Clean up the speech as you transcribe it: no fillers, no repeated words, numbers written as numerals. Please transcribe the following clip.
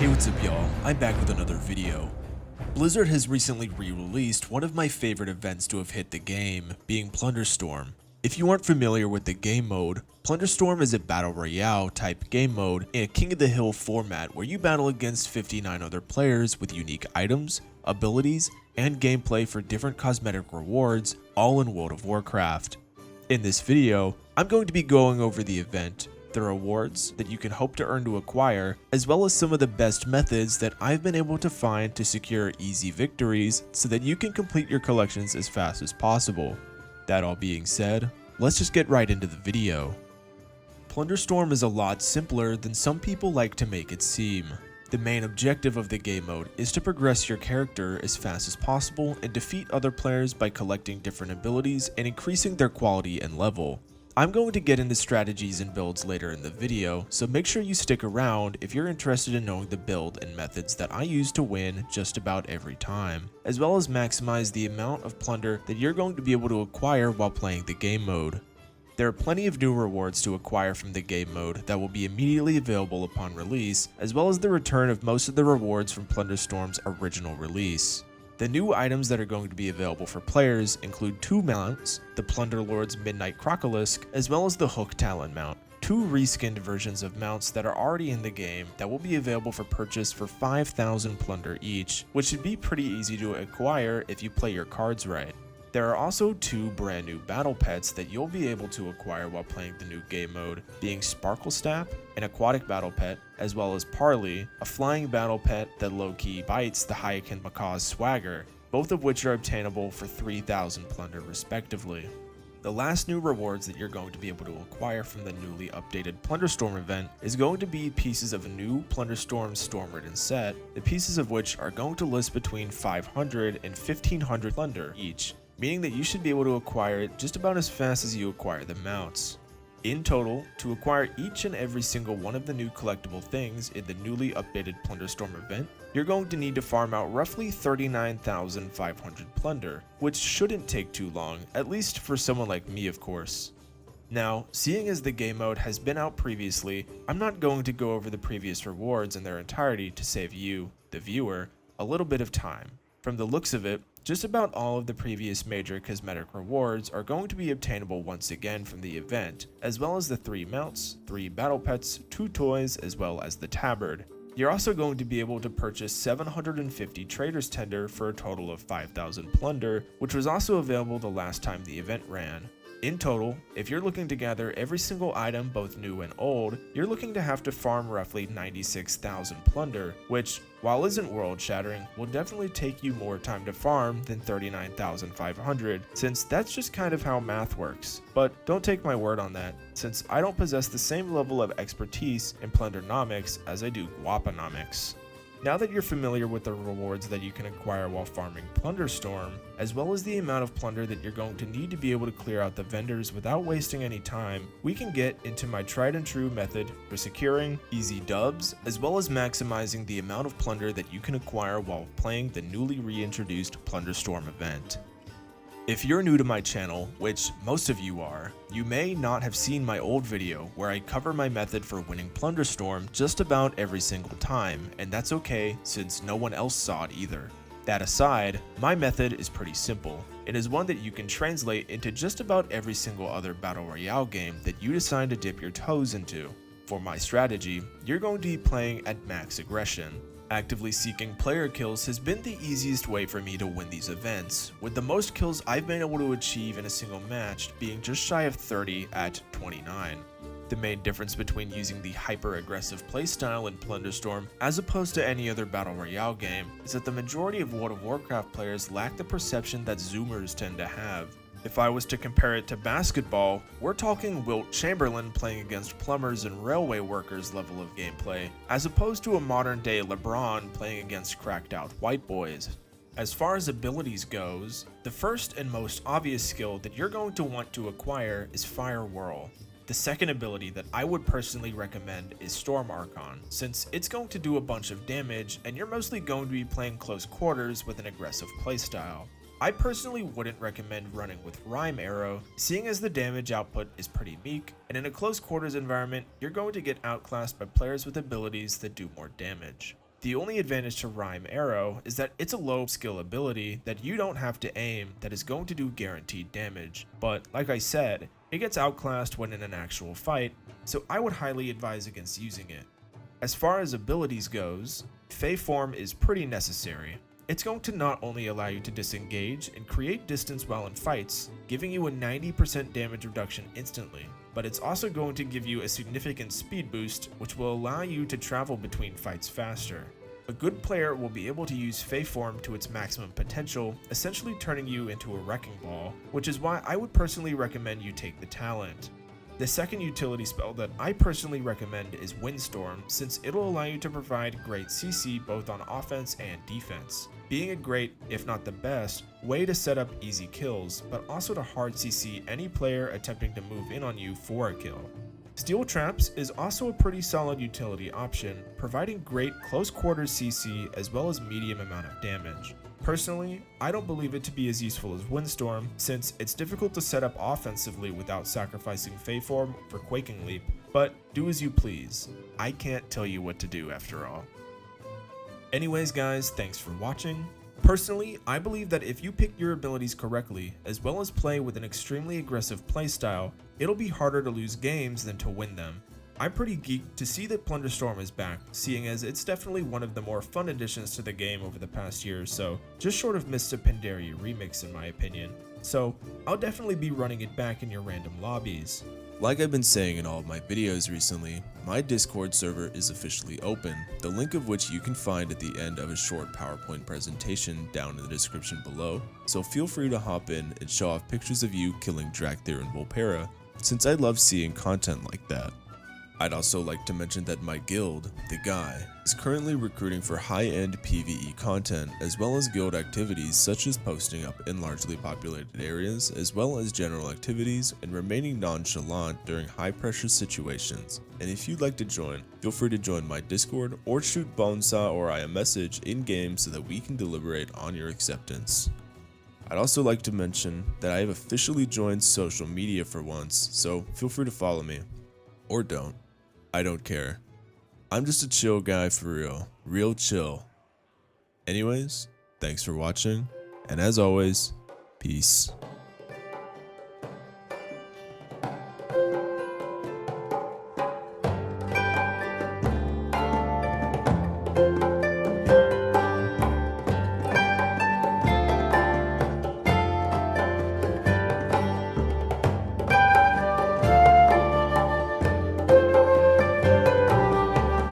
Hey, what's up y'all? I'm back with another video. Blizzard has recently re-released one of my favorite events to have hit the game, being Plunderstorm. If you aren't familiar with the game mode, Plunderstorm is a battle royale type game mode in a King of the Hill format where you battle against 59 other players with unique items, abilities, and gameplay for different cosmetic rewards, all in World of Warcraft. In this video, I'm going to be going over the event, the rewards that you can hope to earn to acquire, as well as some of the best methods that I've been able to find to secure easy victories so that you can complete your collections as fast as possible. That all being said, let's just get right into the video. Plunderstorm is a lot simpler than some people like to make it seem. The main objective of the game mode is to progress your character as fast as possible and defeat other players by collecting different abilities and increasing their quality and level. I'm going to get into strategies and builds later in the video, so make sure you stick around if you're interested in knowing the build and methods that I use to win just about every time, as well as maximize the amount of plunder that you're going to be able to acquire while playing the game mode. There are plenty of new rewards to acquire from the game mode that will be immediately available upon release, as well as the return of most of the rewards from Plunderstorm's original release. The new items that are going to be available for players include 2 mounts, the Plunderlord's Midnight Crocolisk, as well as the Hook Talon mount, 2 reskinned versions of mounts that are already in the game that will be available for purchase for 5,000 plunder each, which should be pretty easy to acquire if you play your cards right. There are also 2 brand new battle pets that you'll be able to acquire while playing the new game mode, being Sparklestap, an aquatic battle pet, as well as Parley, a flying battle pet that low-key bites the Hyacinth Macaw's swagger, both of which are obtainable for 3,000 plunder respectively. The last new rewards that you're going to be able to acquire from the newly updated Plunderstorm event is going to be pieces of a new Plunderstorm Stormridden set, the pieces of which are going to list between 500 and 1,500 plunder each, meaning that you should be able to acquire it just about as fast as you acquire the mounts. In total, to acquire each and every single one of the new collectible things in the newly updated Plunderstorm event, you're going to need to farm out roughly 39,500 plunder, which shouldn't take too long, at least for someone like me of course. Now, seeing as the game mode has been out previously, I'm not going to go over the previous rewards in their entirety to save you, the viewer, a little bit of time. From the looks of it, just about all of the previous major cosmetic rewards are going to be obtainable once again from the event, as well as the 3 mounts, 3 battle pets, 2 toys, as well as the tabard. You're also going to be able to purchase 750 Trader's Tender for a total of 5,000 plunder, which was also available the last time the event ran. In total, if you're looking to gather every single item, both new and old, you're looking to have to farm roughly 96,000 plunder, which, while isn't world-shattering, will definitely take you more time to farm than 39,500, since that's just kind of how math works. But don't take my word on that, since I don't possess the same level of expertise in plundernomics as I do guaponomics. Now that you're familiar with the rewards that you can acquire while farming Plunderstorm, as well as the amount of plunder that you're going to need to be able to clear out the vendors without wasting any time, we can get into my tried and true method for securing easy dubs, as well as maximizing the amount of plunder that you can acquire while playing the newly reintroduced Plunderstorm event. If you're new to my channel, which most of you are, you may not have seen my old video where I cover my method for winning Plunderstorm just about every single time, and that's okay since no one else saw it either. That aside, my method is pretty simple. It is one that you can translate into just about every single other battle royale game that you decide to dip your toes into. For my strategy, you're going to be playing at max aggression. Actively seeking player kills has been the easiest way for me to win these events, with the most kills I've been able to achieve in a single match being just shy of 30 at 29. The main difference between using the hyper-aggressive playstyle in Plunderstorm as opposed to any other battle royale game is that the majority of World of Warcraft players lack the perception that Zoomers tend to have. If I was to compare it to basketball, we're talking Wilt Chamberlain playing against plumbers and railway workers level of gameplay, as opposed to a modern day LeBron playing against cracked out white boys. As far as abilities goes, the first and most obvious skill that you're going to want to acquire is Fire Whirl. The second ability that I would personally recommend is Storm Archon, since it's going to do a bunch of damage and you're mostly going to be playing close quarters with an aggressive playstyle. I personally wouldn't recommend running with Rhyme Arrow, seeing as the damage output is pretty meek, and in a close quarters environment, you're going to get outclassed by players with abilities that do more damage. The only advantage to Rhyme Arrow is that it's a low skill ability that you don't have to aim that is going to do guaranteed damage, but like I said, it gets outclassed when in an actual fight, so I would highly advise against using it. As far as abilities goes, Fey Form is pretty necessary. It's going to not only allow you to disengage and create distance while in fights, giving you a 90% damage reduction instantly, but it's also going to give you a significant speed boost which will allow you to travel between fights faster. A good player will be able to use Fey Form to its maximum potential, essentially turning you into a wrecking ball, which is why I would personally recommend you take the talent. The second utility spell that I personally recommend is Windstorm, since it'll allow you to provide great CC both on offense and defense, being a great, if not the best, way to set up easy kills, but also to hard CC any player attempting to move in on you for a kill. Steel Traps is also a pretty solid utility option, providing great close quarters CC as well as medium amount of damage. Personally, I don't believe it to be as useful as Windstorm, since it's difficult to set up offensively without sacrificing Fey Form for Quaking Leap, but do as you please. I can't tell you what to do after all. Anyways guys, thanks for watching. Personally, I believe that if you pick your abilities correctly, as well as play with an extremely aggressive playstyle, it'll be harder to lose games than to win them. I'm pretty geeked to see that PLUNDERSTORM is back, seeing as it's definitely one of the more fun additions to the game over the past year or so, just short of Mist of Pandaria remix in my opinion. So I'll definitely be running it back in your random lobbies. Like I've been saying in all of my videos recently, my Discord server is officially open, the link of which you can find at the end of a short PowerPoint presentation down in the description below, so feel free to hop in and show off pictures of you killing Drakthir and Volpera, since I love seeing content like that. I'd also like to mention that my guild, The Guy, is currently recruiting for high-end PvE content as well as guild activities such as posting up in largely populated areas as well as general activities and remaining nonchalant during high-pressure situations. And if you'd like to join, feel free to join my Discord or shoot Bonesaw or I a message in-game so that we can deliberate on your acceptance. I'd also like to mention that I have officially joined social media for once, so feel free to follow me. Or don't. I don't care. I'm just a chill guy for real chill. Anyways, thanks for watching, and as always, peace.